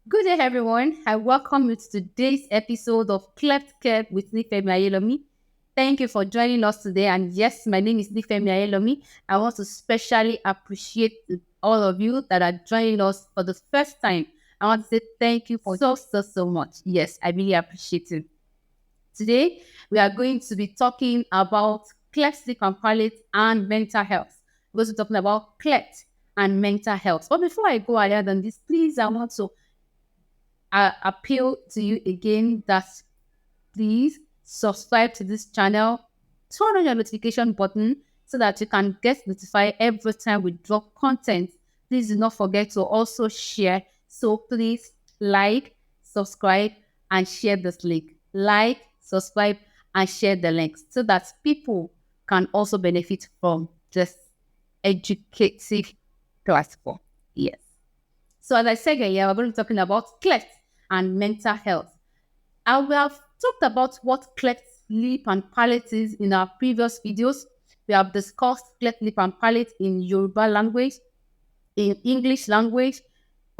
Good day, everyone. I welcome you to today's episode of CLEFT Care with Nifemi Ayelomi. Thank you for joining us today. And yes, my name is Nifemi Ayelomi. I want to specially appreciate all of you that are joining us for the first time. I want to say thank you for so much. Yes, I really appreciate it. Today, we are going to be talking about cleft, sleep and palate and mental health. We're going to be talking about cleft and mental health. But before I go ahead on this, please, I want to appeal to you again that please subscribe to this channel, turn on your notification button so that you can get notified every time we drop content. Please do not forget to also share. So please like, subscribe, and share this link. Like, subscribe, and share the links so that people can also benefit from this educative platform. Yes. So as I said earlier, we're going to be talking about cleft and mental health. And we have talked about what cleft lip and palate is in our previous videos. We have discussed cleft lip and palate in Yoruba language, in English language,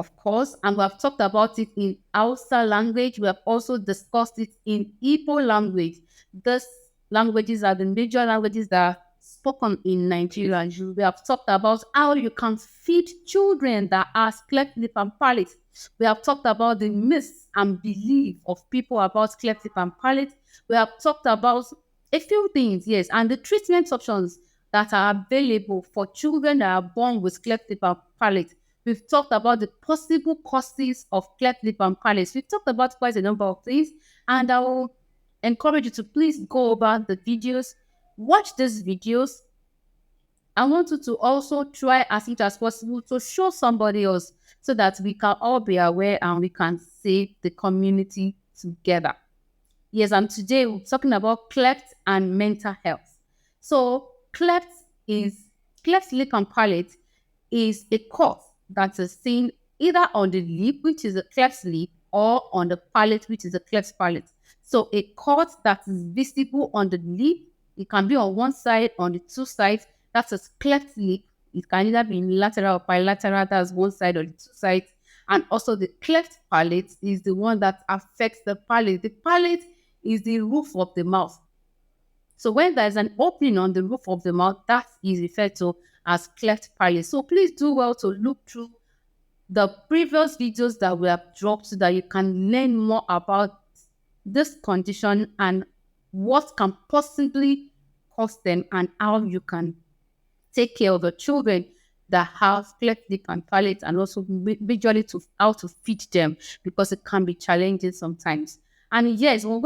of course, and we have talked about it in Hausa language. We have also discussed it in Igbo language. These languages are the major languages that are spoken in Nigeria. We have talked about how you can feed children that are cleft lip and palate. We have talked about the myths and belief of people about cleft lip and palate. We have talked about a few things, yes, and the treatment options that are available for children that are born with cleft lip and palate. We've talked about the possible causes of cleft lip and palate. We've talked about quite a number of things, and I will encourage you to please go over the videos, watch these videos. I want you to also try as much as possible to show somebody else so that we can all be aware and we can save the community together. Yes, and today we're talking about cleft and mental health. So cleft lip and palate is a cut that is seen either on the lip, which is a cleft lip, or on the palate, which is a cleft palate. So a cut that is visible on the lip, it can be on one side, on the two sides. That's a cleft lip. It can either be lateral or bilateral. That's one side or the two sides. And also the cleft palate is the one that affects the palate. The palate is the roof of the mouth. So when there's an opening on the roof of the mouth, that is referred to as cleft palate. So please do well to look through the previous videos that we have dropped so that you can learn more about this condition and what can possibly cause them and how you can take care of the children that have cleft lip and palate, and also visually to how to feed them, because it can be challenging sometimes. And yes, when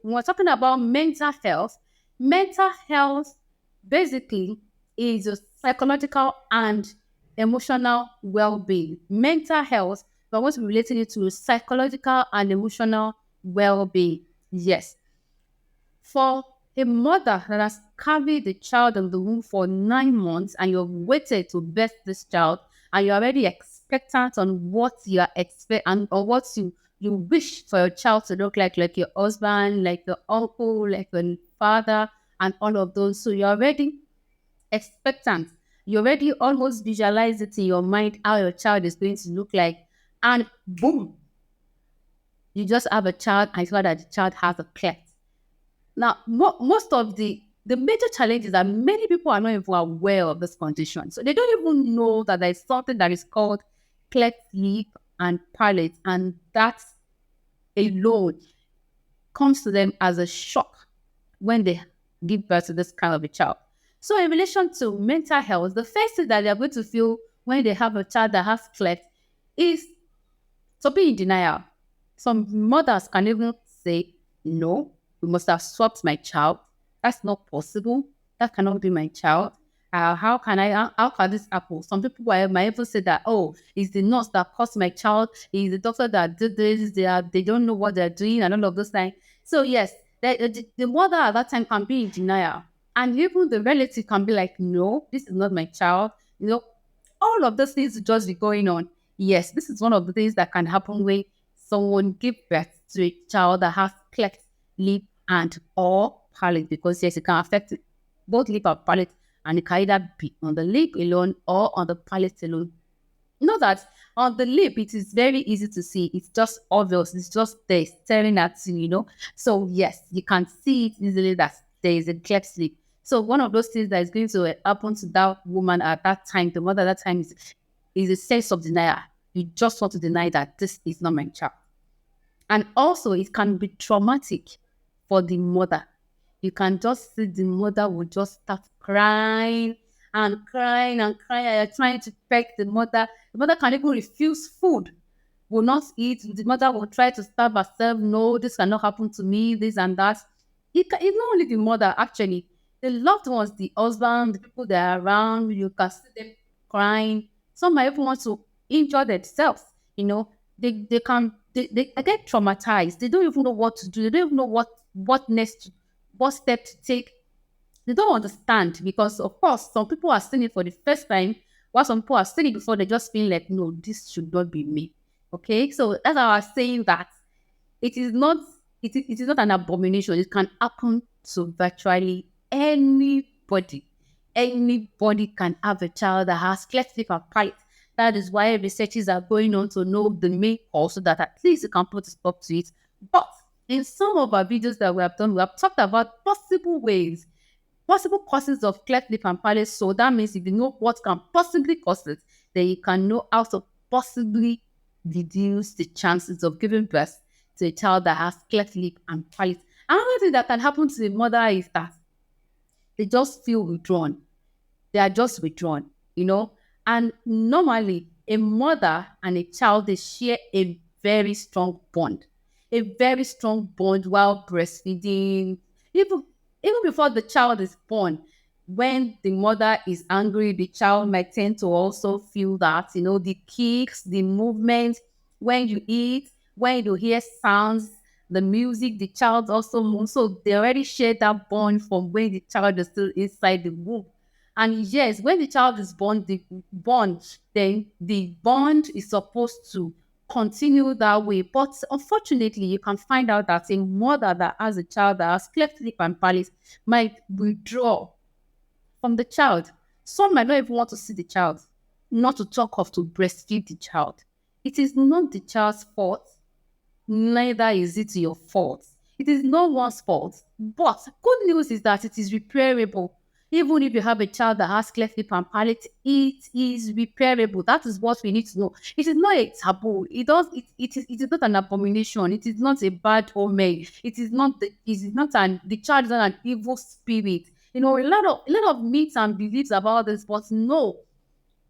we're talking about mental health basically is a psychological and emotional well-being. Mental health, but what's relating it to psychological and emotional well-being. Yes. For a mother that has carried the child in the womb for 9 months and you've waited to birth this child and you're already expectant on what you are or what you wish for your child to look like your husband, like your uncle, like your father, and all of those. So you're already expectant. You already almost visualize it in your mind how your child is going to look like. And boom, you just have a child and you find that the child has a cleft. Now, most of the major challenges that many people are not even aware of this condition. So they don't even know that there's something that is called cleft lip and palate, and that alone comes to them as a shock when they give birth to this kind of a child. So in relation to mental health, the first thing that they're going to feel when they have a child that has cleft is to be in denial. Some mothers can even say, no, we must have swapped my child. That's not possible. That cannot be my child. How can this happen? Some people might even say that, oh, it's the nurse that caused my child. It's the doctor that did this. They don't know what they're doing and all of those things. So yes, the mother at that time can be in denial. And even the relative can be like, no, this is not my child. All of those things just be going on. Yes, this is one of the things that can happen when someone gives birth to a child that has cleft lip and or palate, because yes, it can affect both lip and palate, and it can either be on the lip alone or on the palate alone. You know that On the lip, it is very easy to see. It's just obvious. It's just there staring at you. So yes, you can see it easily that there is a cleft lip. So one of those things that is going to happen to that woman at that time, the mother at that time, is a sense of denial. You just want to deny that this is not my child. And also, it can be traumatic for the mother. You can just see the mother will just start crying and crying and crying. And you're trying to beg the mother. The mother can even refuse food, will not eat. The mother will try to starve herself. No, this cannot happen to me, this and that. It's not only the mother, actually. The loved ones, the husband, the people that are around, you can see them crying. Some might even want to injure themselves. They get traumatized. They don't even know what to do. They don't even know what next, what step to take. They don't understand because, of course, some people are seeing it for the first time, while some people are seeing it before. They just feel like, no, this should not be me. Okay, so that's how I was saying that it is not it is not an abomination. It can happen to virtually anybody. Anybody can have a child that has cleft lip and palate. That is why researchers are going on to know the main cause so that at least you can put a stop to it. But in some of our videos that we have done, we have talked about possible causes of cleft lip and palate. So that means if you know what can possibly cause it, then you can know how to possibly reduce the chances of giving birth to a child that has cleft lip and palate. Another thing that can happen to the mother is that they just feel withdrawn. They are just withdrawn. And normally, a mother and a child, they share a very strong bond. A very strong bond while breastfeeding. Even before the child is born, when the mother is angry, the child might tend to also feel that, the kicks, the movement, when you eat, when you hear sounds, the music, the child also moves. So they already share that bond from when the child is still inside the womb. And yes, when the child is born, then the bond is supposed to continue that way. But unfortunately, you can find out that a mother that has a child that has cleft lip and palate might withdraw from the child. Some might not even want to see the child, not to talk of to breastfeed the child. It is not the child's fault, neither is it your fault. It is no one's fault. But good news is that it is repairable. Even if you have a child that has cleft lip and palate, it is repairable. That is what we need to know. It is not a taboo. It is not an abomination. It is not a bad omen. The child is not an evil spirit. A lot of myths and beliefs about this, but no,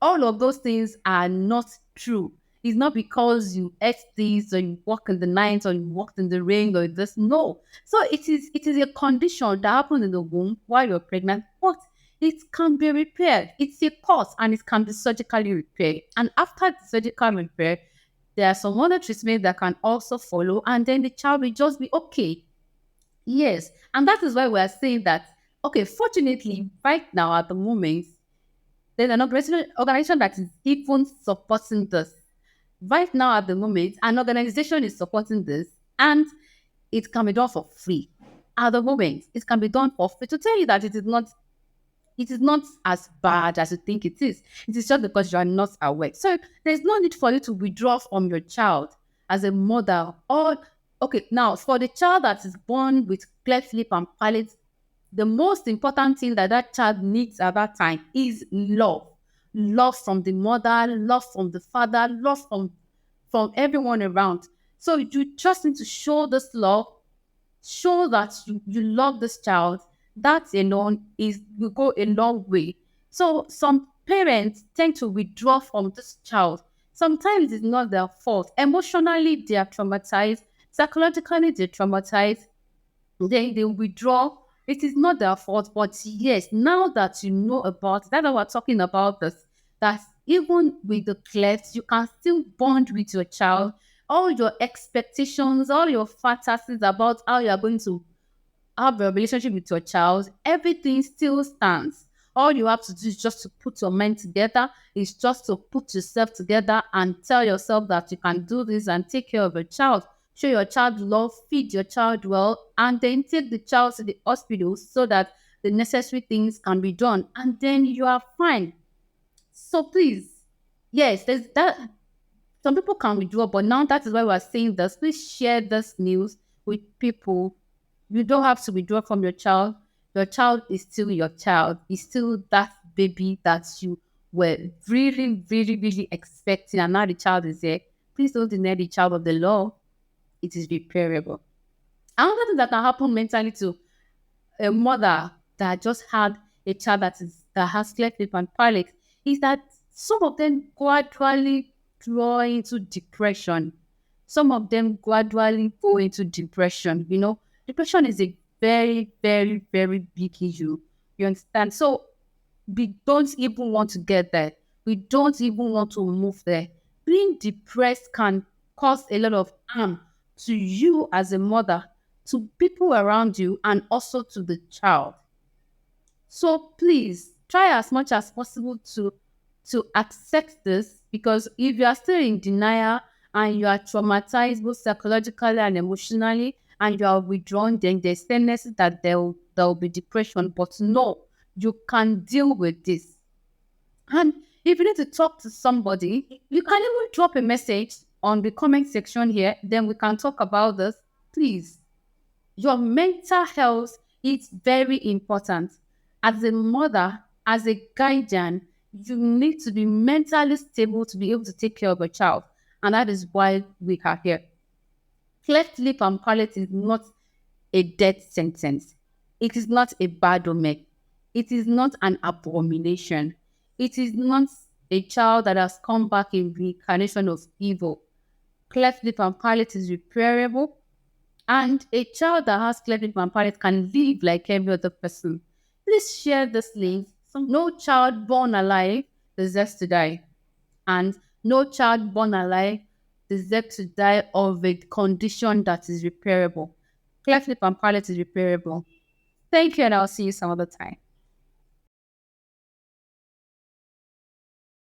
all of those things are not true. It's not because you ate this or you walk in the night or you walked in the rain or this. No. So it is a condition that happens in the womb while you're pregnant, but it can be repaired. It's a cause and it can be surgically repaired. And after the surgical repair, there are some other treatments that can also follow, and then the child will just be okay. Yes. And that is why we are saying that, okay, fortunately, right now at the moment, there's an organization that is even supporting this. Right now, at the moment, an organization is supporting this, and it can be done for free. At the moment, it can be done for free to tell you that it is not as bad as you think it is. It is just because you are not aware. So there's no need for you to withdraw from your child as a mother. Or okay, now for the child that is born with cleft lip and palate, the most important thing that child needs at that time is love. Love from the mother, love from the father, love from everyone around. So you just need to show this love, show that you love this child. That alone will go a long way. So some parents tend to withdraw from this child. Sometimes it's not their fault. Emotionally, they are traumatized. Psychologically, they're traumatized. Then they withdraw. It is not their fault, but yes, now that you know about that, we're talking about this, that even with the clefts, you can still bond with your child. All your expectations, all your fantasies about how you are going to have a relationship with your child, everything still stands. All you have to do is just to put your mind together, is just to put yourself together and tell yourself that you can do this and take care of your child. Show your child love, feed your child well, and then take the child to the hospital so that the necessary things can be done. And then you are fine. So please, yes, there's that. Some people can withdraw, but now that is why we're saying this. Please share this news with people. You don't have to withdraw from your child. Your child is still your child. It's still that baby that you were really, really, really expecting, and now the child is there. Please don't deny the child of the law. It is repairable. Another thing that can happen mentally to a mother that just had a child that has cleft lip and palate is that some of them gradually draw into depression. Some of them gradually go into depression. Depression is a very, very, very big issue. You understand? So we don't even want to get there. We don't even want to move there. Being depressed can cause a lot of harm to you as a mother, to people around you, and also to the child. So please try as much as possible to accept this, because if you are still in denial and you are traumatized both psychologically and emotionally and you are withdrawn, then there's tendency that there will be depression. But no, you can deal with this. And if you need to talk to somebody, you can even drop a message on the comment section here. Then we can talk about this. Please, your mental health is very important. As a mother, as a guardian, you need to be mentally stable to be able to take care of a child. And that is why we are here. Cleft lip and palate is not a death sentence. It is not a bad omen. It is not an abomination. It is not a child that has come back in reincarnation of evil. Cleft lip and palate is repairable. And a child that has cleft lip and palate can live like every other person. Please share this link. No child born alive deserves to die. And no child born alive deserves to die of a condition that is repairable. Cleft lip and palate is repairable. Thank you, and I'll see you some other time.